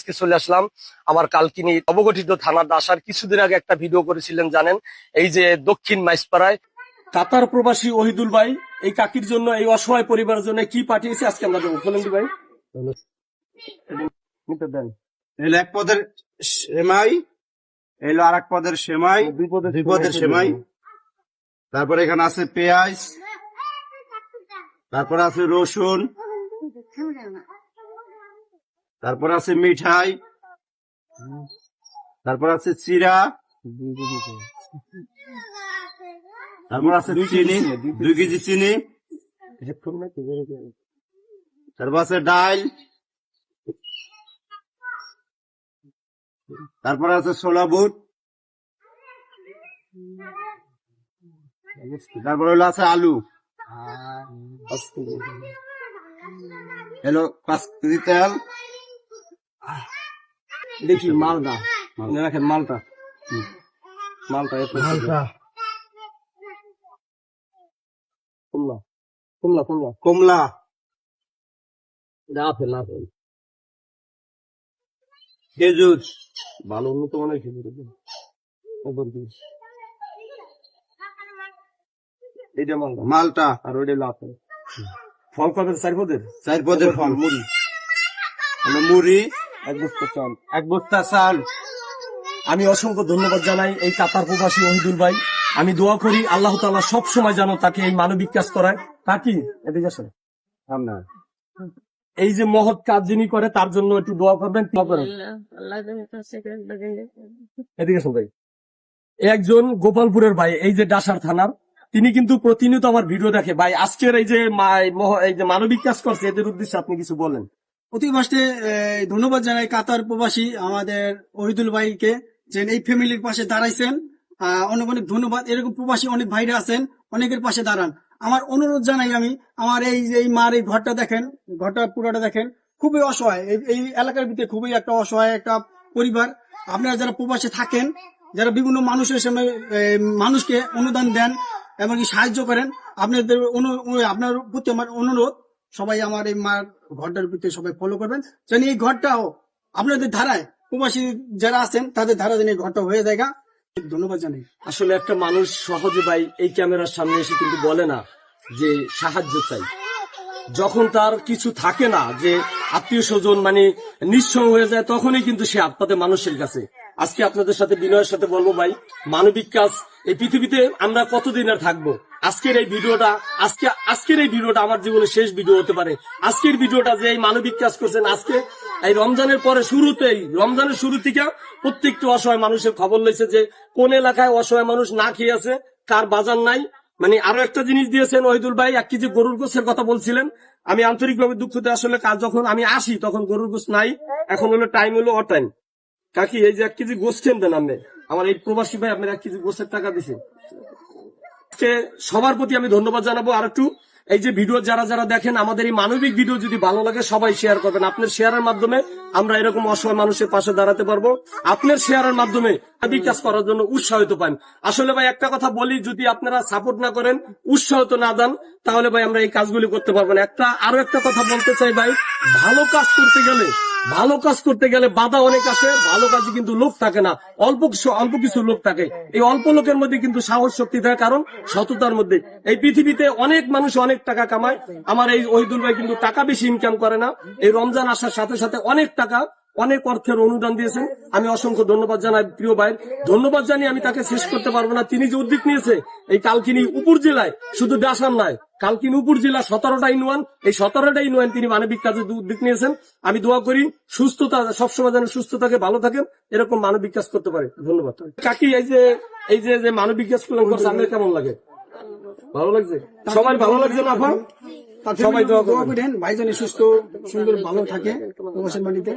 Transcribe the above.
আজকে চলে আসলাম আমার কালকিনি অবগঠিত থানার আসার কিছুদিন আগে একটা ভিডিও করেছিলেন জানেন, এই যে দক্ষিণ মাইসপাড়ায় কাতার প্রবাসী ওহিদুল ভাই এই কাকির জন্য, এই অসহায় পরিবারের জন্য কি পাঠিয়েছে আজকে আমরা দেবো। বলেন ভাই, এলো এক পদের সেমাই, এলো আর এক পদের সেমাই, দুই পদের সেমাই। তারপরে এখানে আছে পেঁয়াজ, তারপরে আছে রসুন, তারপর আছে মিঠাই, তারপর আছে চিরা, তারপর আছে চিনি 2 কেজি চিনি, তারপর আছে ডাল, তারপর আছে ছোলা বুট, তারপর হলো আছে আলু, এলো 5 কেজি তেল। দেখি মালটা রাখেন, মালটা কমলা কমলা কমলা কমলা, আপেল আপেল খেজুর, ভালো উন্নত মানের খেজুর, এইটা মালটা মালটা, আর ওইটা হলো আপেল। ফল কত? 4 পদের 4 পদের ফল, মুড়ি, মুড়ি, 1 বস্তা চাল। 1 বস্তা চাল। আমি অসংখ্য ধন্যবাদ জানাই এই কাতার প্রবাসী ওহিদুল ভাই। আমি দোয়া করি আল্লাহ তাআলা সব সময় যেন তাকে এই মানবিক কাজ করায়। কাকি এদিকে আসেন, এই যে মহৎ কাজ যিনি করে তার জন্য একটু দোয়া করবেন। এদিকে আসেন ভাই, একজন গোপালপুরের ভাই, এই যে ডাসার থানার, তিনি কিন্তু প্রতিনিয়ত আমার ভিডিও দেখে ভাই। আজকের এই যে মানবিক কাজ করছে, এদের উদ্দেশ্যে আপনি কিছু বলেন। অতি ফার্স্টে ধন্যবাদ জানাই কাতার প্রবাসী আমাদের ওহিদুল ভাইকে, যে এই ফ্যামিলির পাশে দাঁড়াইছেন। অনেক অনেক ধন্যবাদ। এরকম প্রবাসী অনেক ভাইরা আছেন, অনেকের পাশে দাঁড়ান। আমার অনুরোধ জানাই আমি, আমার এই মার এই ঘরটা দেখেন, ঘরটা পুরোটা দেখেন, খুবই অসহায়। এই এলাকার ভিতরে খুবই একটা অসহায় একটা পরিবার। আপনারা যারা প্রবাসে থাকেন, যারা বিভিন্ন মানুষের সামনে মানুষকে অনুদান দেন, এমনকি সাহায্য করেন, আপনাদের আপনার প্রতি আমার অনুরোধ, সবাই আমার এই মার ঘরটার ভিতরে সবাই ফলো করবেন, যেন এই ঘরটাও আপনাদের ধারায় প্রবাসী যারা আছেন তাদের ধারা যেন এই ঘরটা হয়ে যায়। ধন্যবাদ জানাই। আসলে একটা মানুষ সহজে ভাই এই ক্যামেরার সামনে এসে কিন্তু বলে না যে সাহায্য চাই। যখন তার কিছু থাকে না, যে আত্মীয় স্বজন মানে নিঃস্ব হয়ে যায়, তখনই কিন্তু সে আপনাদের মানুষের কাছে। আজকে আপনাদের সাথে বিনয়ের সাথে বলবো ভাই, মানবিক কাজ এই পৃথিবীতে আমরা কতদিন আর থাকবো। আজকের এই ভিডিওটা আমার জীবনের শেষ ভিডিও হতে পারে। আজকের ভিডিওটা যে এই মানবিক কাজ করছেন, আজকে এই রমজানের পরে রমজানের শুরু থেকে প্রত্যেকটা অসহায় মানুষের খবর লইছে যে কোন এলাকায় অসহায় মানুষ না খেয়ে আছে, কার বাজার নাই। মানে আরো একটা জিনিস দিয়েছেন ওহিদুল ভাই, 1 কেজি গরুর গোশের কথা বলছিলেন। আমি আন্তরিকভাবে দুঃখিত, আসলে কাজ যখন আমি আসি তখন গরুর গোশ নাই, এখন হলো টাইম হলো অটাইম। কাকি এই যে 1 কেজি গোশ দেন আপনি, আমার এই প্রবাসী ভাই আপনার 1 কেজি গোশের টাকা দিছে। সবার প্রতি আমি ধন্যবাদ জানাবো। আর একটু এই যে ভিডিও যারা যারা দেখেন, আমাদের এই মানবিক ভিডিও যদি ভালো লাগে সবাই শেয়ার করবেন। আপনার শেয়ারের মাধ্যমে আমরা এরকম অসহায় মানুষের পাশে দাঁড়াতে পারবো। আপনার শেয়ারের মাধ্যমে মানবিক কাজ করার জন্য উৎসাহিত পান। আসলে ভাই একটা কথা বলি, যদি আপনারা সাপোর্ট না করেন, উৎসাহিত না দেন, তাহলে ভাই আমরা এই কাজগুলি করতে পারবো না। আরো একটা কথা বলতে চাই ভাই, ভালো কাজ করতে গেলে বাধা অনেক আসে। ভালো কাজে কিন্তু লোক থাকে না, অল্প কিছু লোক থাকে। এই অল্প লোকের মধ্যে কিন্তু সাহস শক্তি থাকে, কারণ সততার মধ্যে। এই পৃথিবীতে অনেক মানুষ অনেক টাকা কামায়, আমার এই ওহিদুল ভাই কিন্তু টাকা বেশি ইনকাম করে না। এই রমজান আসার সাথে সাথে অনেক অর্থের অনুদান দিয়েছেন। আমি অসংখ্য ধন্যবাদ জানাই প্রিয় ভাই। ধন্যবাদ জানিয়ে আমি তাকে শেষ করতে পারবো না। তিনি যে উদ্যোগ নিয়েছে এই কালকিনি উপর জেলায়, শুধু ডাসার নয়, কালকিনি উপর জেলা 17টা ইউনিয়ন, এই 17টা ইউনিয়ন তিনি মানবিক কাজে উদ্যোগ নিয়েছেন। আমি দোয়া করি সুস্থতা সবসময় যেন সুস্থ থাকে, ভালো থাকেন, এরকম মানবিক কাজ করতে পারে। ধন্যবাদ কাকি। এই যে মানবিক কাজ করছে, আপনার কেমন লাগে? ভালো লাগছে? সবাই ভালো লাগছে না? সবাই দোয়া করেন ভাই যেন সুস্থ সুন্দর ভালো থাকে প্রবাসের বাড়িতে।